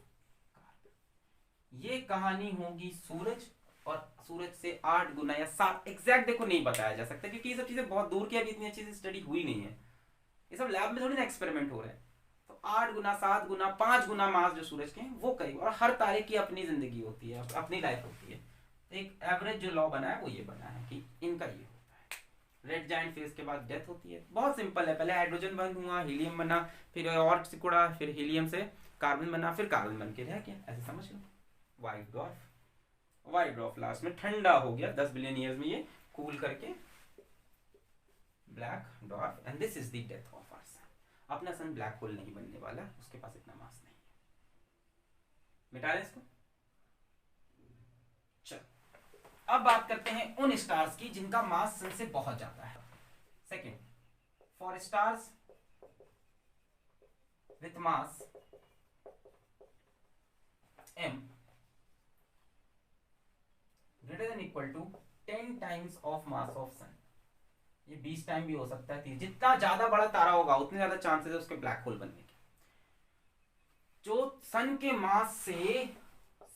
carbon. ये कहानी होगी सूरज, और सूरज से 8 गुना या 7 एग्जैक्ट देखो नहीं बताया जा सकता क्योंकि ये सब चीजें बहुत दूर की अभी इतनी अच्छी से स्टडी हुई नहीं है, ये सब लैब में थोड़ी ना एक्सपेरिमेंट हो रहे हैं। तो 8 गुना 7 गुना 5 गुना मास जो सूरज के हैं वो करीब, और हर तारे की अपनी जिंदगी होती है, अपनी लाइफ होती है। तो एक एवरेज जो लॉ बना है वो ये बना है कि इनका ये होता है। रेड जायंट फेज के बाद डेथ होती है, बहुत सिंपल है, पहले हाइड्रोजन बन हुआ, हीलियम बना, फिर और सिकुड़ा, फिर हीलियम से कार्बन बना, फिर कार्बन बन के रह गया, ऐसे समझ लो। White dwarf, white dwarf last में ठंडा हो गया 10 बिलियन ईयर्स में, ये कूल करके black dwarf, and this is the death of our sun. अपना सन ब्लैक होल नहीं बनने वाला, उसके पास इतना मास नहीं है। मिटा रहे इसको। चल अब बात करते हैं उन स्टार्स की जिनका मास सन से बहुत ज्यादा है। Second, for stars with mass m greater than equal to 10 times of mass of sun, ये 20 टाइम भी हो सकता है। जितना ज्यादा बड़ा तारा होगा उतने ज्यादा चांसेस है उसके ब्लैक होल बनने के। जो सन के मास से,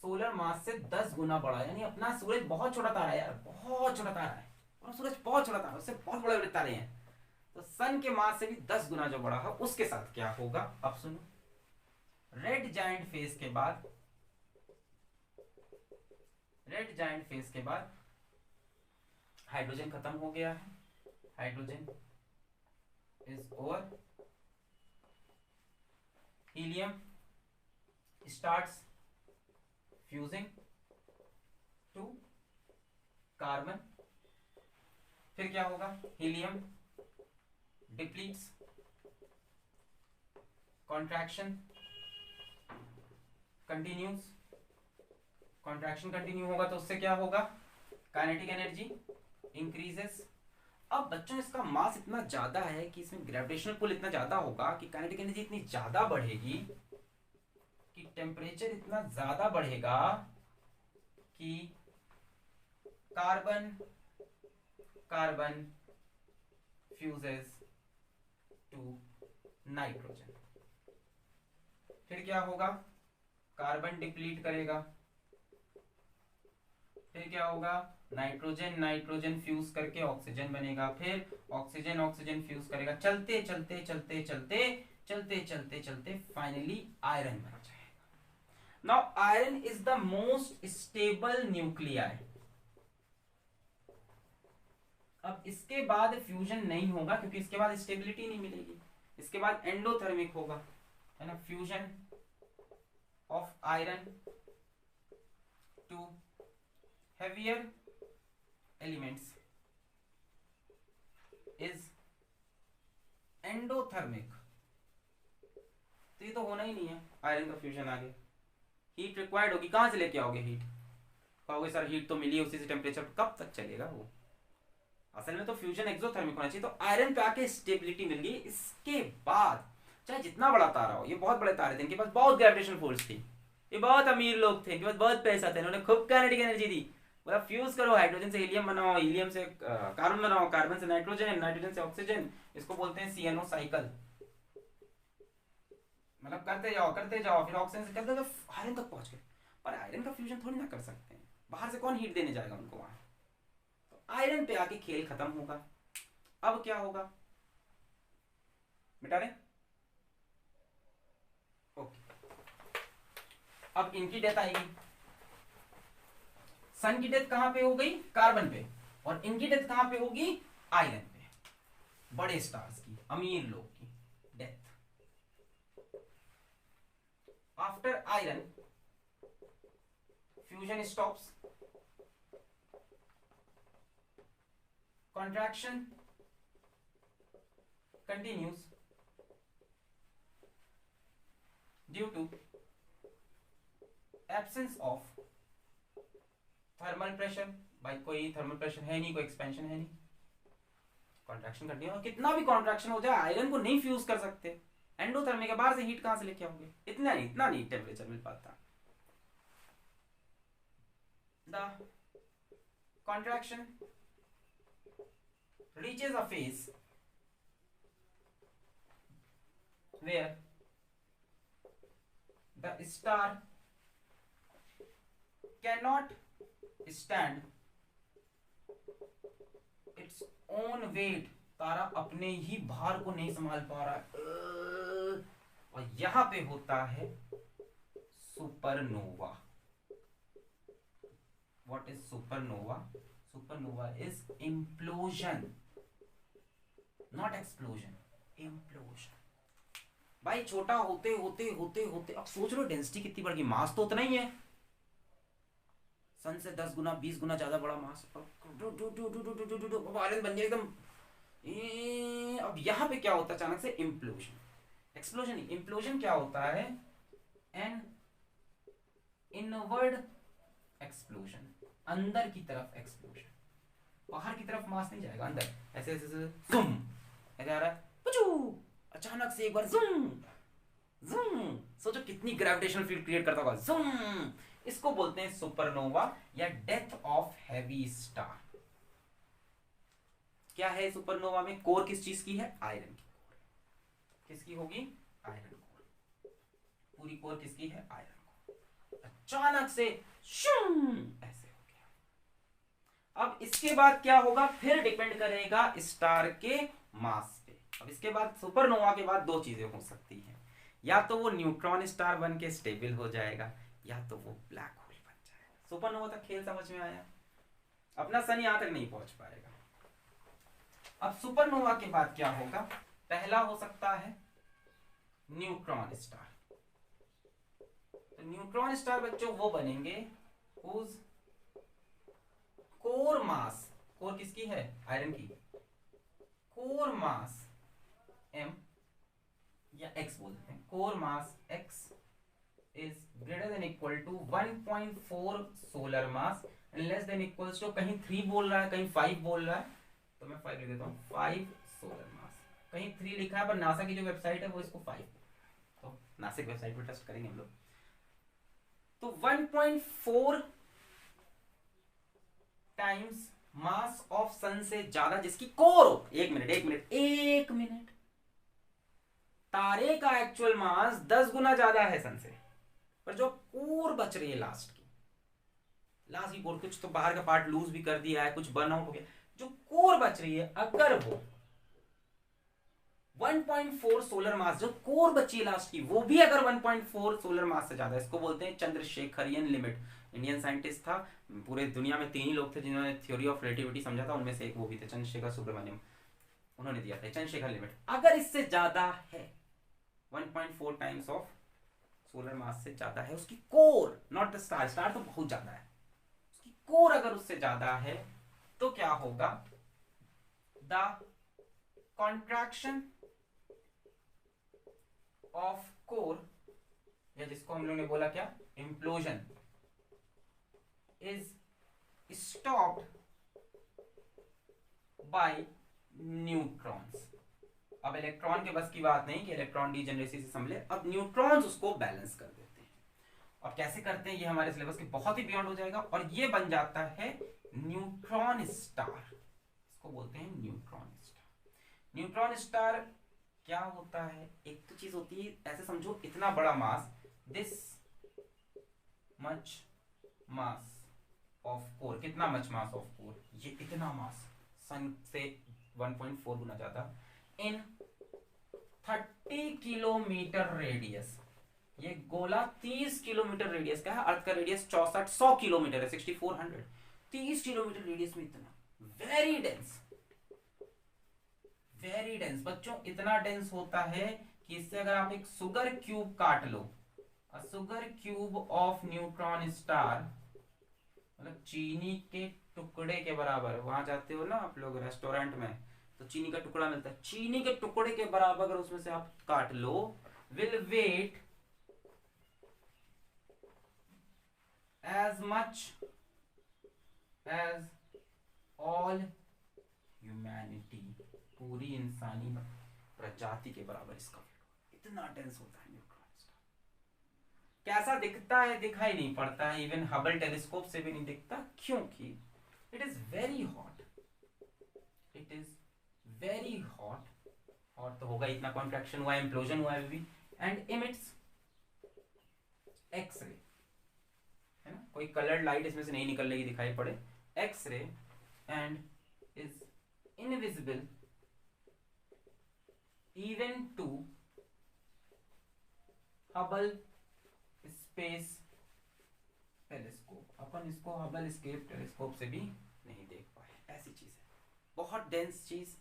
सोलर मास से 10 गुना बड़ा, यानी अपना सूरज बहुत छोटा तारा है यार, बहुत छोटा तारा है, और सूरज बहुत छोटा तारा, उससे बहुत बड़े बड़े तारे हैं, तो सन के मास से भी 10 गुना जो बड़ा है उसके साथ क्या होगा। अब सुनो, रेड जायंट फेज के बाद, रेड जायंट फेज के बाद हाइड्रोजन खत्म हो गया है, hydrogen is over, helium starts fusing to carbon, फिर क्या होगा, helium depletes, contraction continues, contraction continue होगा तो उससे क्या होगा, काइनेटिक एनर्जी इंक्रीजेस। अब बच्चों इसका मास इतना ज्यादा है कि इसमें ग्रेविटेशनल पुल इतना ज्यादा होगा कि काइनेटिक एनर्जी इतनी ज्यादा बढ़ेगी कि टेम्परेचर इतना ज्यादा बढ़ेगा कि carbon carbon fuses to nitrogen. फिर क्या होगा, कार्बन डिप्लीट करेगा, फिर क्या होगा, नाइट्रोजन नाइट्रोजन फ्यूज करके ऑक्सीजन बनेगा, फिर ऑक्सीजन ऑक्सीजन फ्यूज करेगा, चलते चलते चलते चलते चलते चलते चलते फाइनली आयरन बन जाएगा। Now iron is the most stable nuclei. अब इसके बाद फ्यूजन नहीं होगा क्योंकि इसके बाद स्टेबिलिटी नहीं मिलेगी, इसके बाद एंडोथर्मिक होगा, है ना, fusion of iron to heavier elements is endothermic। तो ये तो होना ही नहीं है, आयरन का फ्यूजन आगे हीट रिक्वायर्ड होगी, कहां से लेके आओगे हीट, कहोगे सर हीट तो मिली उसी से टेम्परेचर कब तक चलेगा वो। असल में तो फ्यूजन एक्सोथर्मिक होना चाहिए, तो आयरन पे आके स्टेबिलिटी मिल गई। इसके बाद चाहे जितना बड़ा तारा हो, ये बहुत बड़े तारे थे, इनके पास बहुत ग्रेविटेशनल फोर्स थी, ये बहुत अमीर लोग थे, इनके पास बहुत पैसा था, इन्होंने खूब काइनेटिक एनर्जी दी, बोला फ्यूज करो, हाइड्रोजन से हीलियम बनाओ, हीलियम से कार्बन बनाओ, कार्बन से नाइट्रोजन, नाइट्रोजन से ऑक्सीजन, इसको बोलते हैं सीएनओ साइकिल। मतलब करते जाओ फिर ऑक्सीजन से करते जाओ आयरन तक पहुंच गए। पर आयरन का फ्यूजन थोड़ी ना कर सकते हैं, बाहर से कौन हीट देने जाएगा उनको वहां। तो आयरन पे आके खेल खत्म होगा। अब क्या होगा, मिटा रहे, ओके। अब इनकी डेथ आएगी, सन की डेथ कहां पे हो गई, कार्बन पे, और इनकी डेथ कहां पे होगी, आयरन पे। बड़े स्टार्स की, अमीर लोग की death. After iron fusion stops, contraction continues due to absence of thermal pressure. भाई कोई थर्मल प्रेशर है नहीं, कोई एक्सपेंशन है नहीं, कॉन्ट्रैक्शन कंटिन्यू। कितना भी कॉन्ट्रैक्शन हो जाए आयरन को नहीं फ्यूज कर सकते, एंडोथर्मिक के बाहर से हीट कहां से लेके आओगे, इतना नहीं टेम्परेचर मिल पाता। The contraction reaches a phase where the star cannot stand its own weight। तारा अपने ही भार को नहीं संभाल पा रहा है, और यहां पे होता है supernova. What is supernova, supernova is implosion, not explosion, implosion. भाई छोटा होते होते होते होते अब सोच लो डेंसिटी कितनी बढ़ गई, मास तो उतना ही है, सन से 10 गुना 20 गुना ज्यादा बड़ा मास, आयरन बन गया एकदम। अब यहां पे क्या होता है, अचानक से इम्प्लोजन। एक्सप्लोजन नहीं, इम्प्लोजन क्या होता है? एन इनवर्ड एक्सप्लोजन, अंदर की तरफ एक्सप्लोजन, बाहर की तरफ मास नहीं जाएगा, अंदर ऐसे ऐसे जुम ऐसे आ रहा है, पुचू, अचानक से एक बार जुम जुम, सोचो कितनी ग्रेविटेशनल फील्ड क्रिएट करता होगा, जुम। इसको बोलते हैं सुपरनोवा या डेथ ऑफ हैवी स्टार। क्या है सुपरनोवा में? कोर किस चीज की है? आयरन की कोर। किसकी होगी? Iron core. पूरी कोर किसकी है? Iron core. अचानक से शुम ऐसे हो गया। अब इसके बाद क्या होगा? फिर डिपेंड करेगा स्टार के मास पे। अब इसके बाद सुपरनोवा के बाद दो चीजें हो सकती हैं, या तो वो न्यूट्रॉन स्टार बन के स्टेबल हो जाएगा, या तो वो ब्लैक होल बन जाएगा। सुपरनोवा तक खेल समझ में आया? अपना सन यहां तक नहीं पहुंच पाएगा। अब सुपरनोवा के बाद क्या होगा? पहला हो सकता है न्यूट्रॉन स्टार। तो न्यूट्रॉन स्टार बच्चों वो बनेंगे whose कोर मास, कोर किसकी है? आयरन की। कोर मास m या x बोलते हैं, core mass x is greater than equal to 1.4 solar mass and less than equals to, कहीं 3 बोल रहा है कहीं 5 बोल रहा है, तो मैं 5 लिख देता हूँ, 5 सोलर मास। कहीं 3 लिखा है पर नासा की जो वेबसाइट है वो इसको 5, तो नासा की वेबसाइट पर टेस्ट करेंगे हम लोग। तो 1.4 टाइम्स मास ऑफ सन से ज्यादा जिसकी कोर हो। एक मिनट, तारे का एक्चुअल मास 10 गुना ज्यादा है सन से, पर जो कोर बच रही है लास्ट की कोर, कुछ तो बाहर का पार्ट लूज भी कर दिया है, कुछ बर्न आउट हो गया, जो कोर बच रही है अगर वो 1.4 सोलर मास, जो कोर बची है लास्ट की, वो भी अगर 1.4 सोलर मास से ज्यादा, इसको बोलते हैं चंद्रशेखरियन लिमिट। इंडियन साइंटिस्ट था, पूरे दुनिया में 3 ही लोग थे जिन्होंने थ्योरी ऑफ रिलेटिविटी समझा था, उनमें से एक वो भी थे, चंद्रशेखर सुब्रमण्यम, उन्होंने दिया था चंद्रशेखर लिमिट। अगर इससे ज्यादा है 1.4 टाइम्स ऑफ सोलर मास से ज्यादा है उसकी core, not the star, star तो बहुत ज्यादा है, उसकी कोर अगर उससे ज्यादा है तो क्या होगा? द कॉन्ट्रैक्शन ऑफ कोर, या जिसको हम लोग ने बोला क्या? Implosion, is stopped bye neutrons. अब इलेक्ट्रॉन के बस की बात नहीं कि इलेक्ट्रॉन डीजेनरेसी से संभले, अब न्यूट्रॉन्स उसको बैलेंस कर देते हैं। और कैसे करते हैं ये हमारे सिलेबस के बहुत ही बियॉन्ड हो जाएगा, और ये बन जाता है न्यूट्रॉन स्टार। इसको बोलते हैं न्यूट्रॉन स्टार। न्यूट्रॉन स्टार क्या होता है? एक तो चीज होती है, ऐसे समझो इतना बड़ा mass, this much mass of core. कितना मच मास ऑफ कोर? ये इतना मास, सन से 1.4 गुना ज्यादा, इन 30 किलोमीटर रेडियस। ये गोला 30 किलोमीटर रेडियस का है, अर्थ का रेडियस 6400 किलोमीटर है, 6400। 30 किलोमीटर रेडियस में इतना, वेरी डेंस, वेरी डेंस बच्चों। इतना डेंस होता है कि इससे अगर आप एक सुगर क्यूब काट लो, sugar cube of neutron star, मतलब चीनी के टुकड़े के बराबर। वहां जाते हो ना आप लोग रेस्टोरेंट में, तो चीनी का टुकड़ा मिलता है, चीनी के टुकड़े के बराबर अगर उसमें से आप काट लो, will weigh as much as all humanity, पूरी इंसानी प्रजाति के बराबर इसका वेट। इतना डेंस होता है न्यूट्रॉन स्टार। कैसा दिखता है? दिखाई नहीं पड़ता है, इवन हबल टेलीस्कोप से भी नहीं दिखता, क्योंकि it is very hot, it is very hot. Hot तो होगा, इतना कॉन्ट्रैक्शन हुआ है, इम्प्लोजन हुआ है अभी, एंड इमिट्स एक्स रे, है ना, कोई कलर्ड लाइट इसमें से नहीं निकलने की दिखाई पड़े, X ray, and is invisible even to Hubble space telescope. अपन इसको हबल स्पेस टेलीस्कोप से भी नहीं देख पाए, ऐसी चीज है, बहुत डेंस चीज,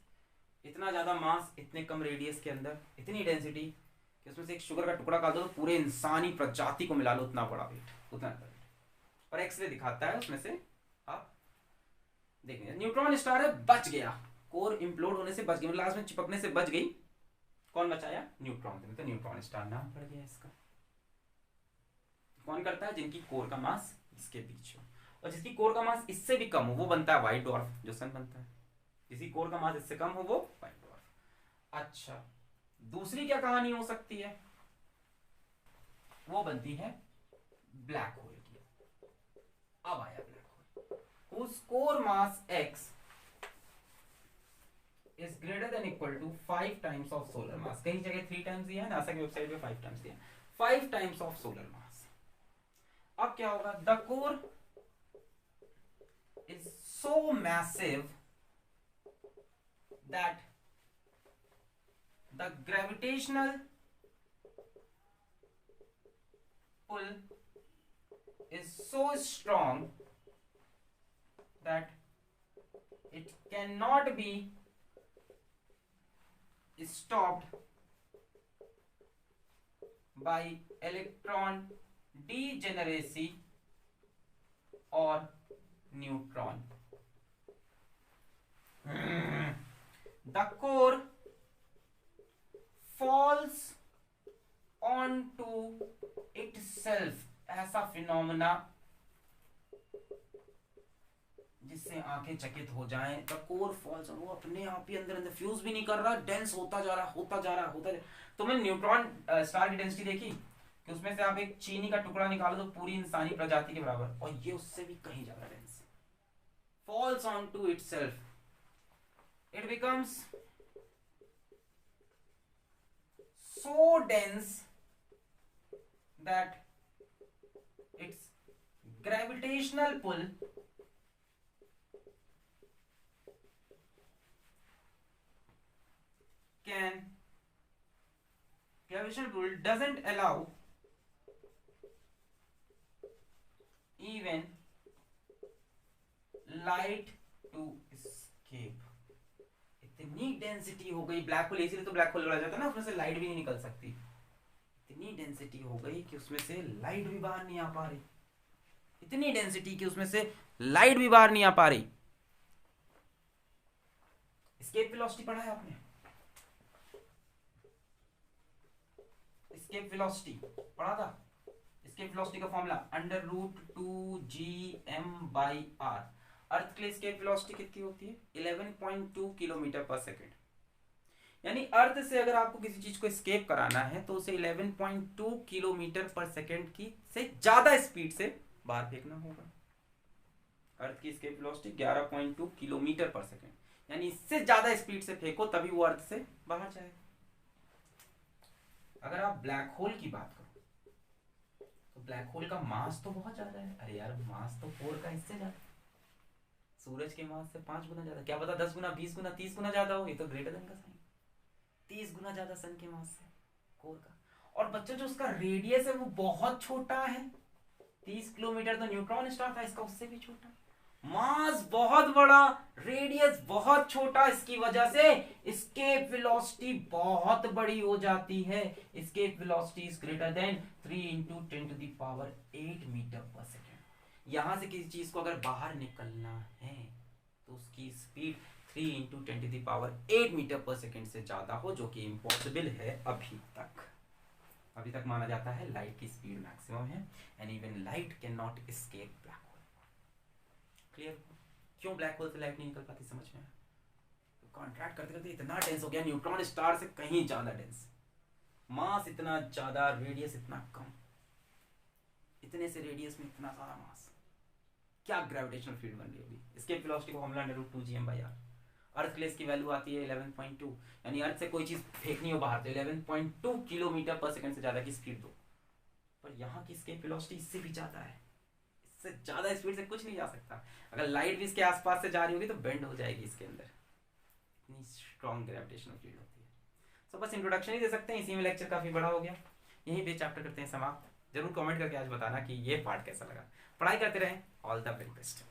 इतना ज्यादा मास इतने कम रेडियस के अंदर, इतनी डेंसिटी कि उसमें से एक शुगर का टुकड़ा काट दो तो पूरे इंसानी प्रजाति को मिला लो, उतना बड़ा वेट, उतना वेट। और एक्सरे दिखाता है उसमें से, आप देखेंगे न्यूट्रॉन स्टार है, बच गया, कोर इंप्लोड होने से बच गई, लास्ट में चिपकने से बच गई, कौन बचाया? न्यूट्रॉन। तो न्यूट्रॉन स्टार नाम पड़ गया इसका। कौन करता है? जिनकी कोर का मास इसके बीच हो, और जिसकी कोर का मास इससे भी कम हो वो बनता है व्हाइट डॉर्फ, जो सन बनता है। जिसकी कोर का मास इससे कम हो वो व्हाइट डॉर्फ। अच्छा, दूसरी क्या कहानी हो सकती है? वो बनती है ब्लैक होल की। अब आया black hole, whose core mass x is greater than equal to 5 times of solar mass। कहीं जगह 3 टाइम्स दिया है, नासा की वेबसाइट पे 5 टाइम्स दिया है, 5 टाइम्स ऑफ सोलर मास। अब क्या होगा? The core is so massive that the gravitational pull is so strong that it cannot be stopped by electron degeneracy or neutron। The core falls onto itself, ऐसा फिनोमेना जिससे आंखें चकित हो जाएं। द कोर फॉल्स, वो अपने आप ही अंदर अंदर फ्यूज भी नहीं कर रहा, डेंस होता जा रहा, होता जा रहा, होता जा रहा। तो मैंने न्यूट्रॉन स्टार की डेंसिटी देखी कि उसमें से आप एक चीनी का टुकड़ा निकालो तो पूरी इंसानी प्रजाति के बराबर, और ये उससे भी कहीं ज्यादा dense. Falls on to itself, it becomes so dense that its gravitational pull doesn't allow even light to escape। इतनी डेंसिटी हो गई ब्लैक होल, इसीलिए तो ब्लैक होल बोला जाता है ना, उसमें से लाइट भी नहीं निकल सकती। इतनी डेंसिटी हो गई कि उसमें से लाइट भी बाहर नहीं आ पा रही, इतनी डेंसिटी कि उसमें से लाइट भी बाहर नहीं आ पा रही। एस्केप वेलोसिटी पढ़ा है आपने? एस्केप वेलोसिटी पढ़ा था? एस्केप वेलोसिटी का फॉर्मूला √2gm/r। अर्थ के लिए एस्केप वेलोसिटी कितनी होती है? 11.2 किलोमीटर पर सेकेंड। यानी अर्थ से अगर आपको किसी चीज को एस्केप कराना है तो उसे 11.2 किलोमीटर पर सेकेंड की से ज्यादा स्पीड से बाहर फेंकना होगा। अर्थ की एस्केप वेलोसिटी 11.2 किलोमीटर पर सेकेंड, यानी इससे ज्यादा स्पीड से फेंको तभी वो अर्थ से बाहर जाएगा। अगर आप ब्लैक होल की बात करो तो ब्लैक होल का मास तो बहुत ज्यादा है। अरे यार, मास तो कोर का इससे ज्यादा, सूरज के मास से 5 गुना ज्यादा, क्या पता 10 गुना, 20 गुना, 30 गुना ज्यादा हो। ये तो ग्रेटर देन का साइन, 30 गुना ज्यादा सन के मास से कोर का। और बच्चों जो उसका रेडियस है वो बहुत छोटा है, 30 किलोमीटर। तो न्यूट्रॉन स्टार था, इसका उससे भी छोटा। मास बहुत बड़ा, रेडियस बहुत छोटा, इसकी वजह से एस्केप वेलोसिटी बहुत बड़ी हो जाती है। Escape velocity is greater than 3 × 10⁸ meter पर सेकेंड। यहां से किसी चीज को अगर बाहर निकलना है तो उसकी स्पीड 3 × 10⁸ मीटर पर सेकेंड से ज्यादा हो, जो कि इम्पॉसिबल है अभी तक। अभी तक माना जाता है लाइट की स्पीड मैक्सिमम है, and even light can not escape black hole. Clear? क्यों ब्लैक होल से लाइट नहीं निकल पाती समझ में? तो कॉन्ट्रैक्ट करते करते इतना डेंस हो गया, न्यूट्रॉन स्टार से कहीं ज्यादा डेंस, मास इतना ज्यादा, रेडियस इतना कम, इतने से रेडियस में इतना सारा मास। क्या ग्रेविटेशनल फील्ड बन रही होगी। एस्केप वेलोसिटी का फॉर्मूला √2gm/r। अर्थ के लिए इसकी वैल्यू आती है 11.2, यानी अर्थ से कोई चीज फेंकनी हो बाहर तो 11.2 किलोमीटर पर सेकंड से ज्यादा की स्पीड दो। पर यहाँ की एस्केप वेलोसिटी इससे भी ज्यादा है, इससे ज्यादा स्पीड से कुछ नहीं जा सकता। अगर लाइट भी इसके आसपास से जा रही होगी तो बेंड हो जाएगी इसके अंदर, इतनी स्ट्रॉन्ग ग्रेविटेशनल फील्ड होती है। तो बस इंट्रोडक्शन ही दे सकते हैं, इसी में लेक्चर काफी बड़ा हो गया। यहीं पे चैप्टर करते हैं समाप्त। जरूर कमेंट करके आज बताना कि ये पार्ट कैसा लगा। पढ़ाई करते रहें। All the very best.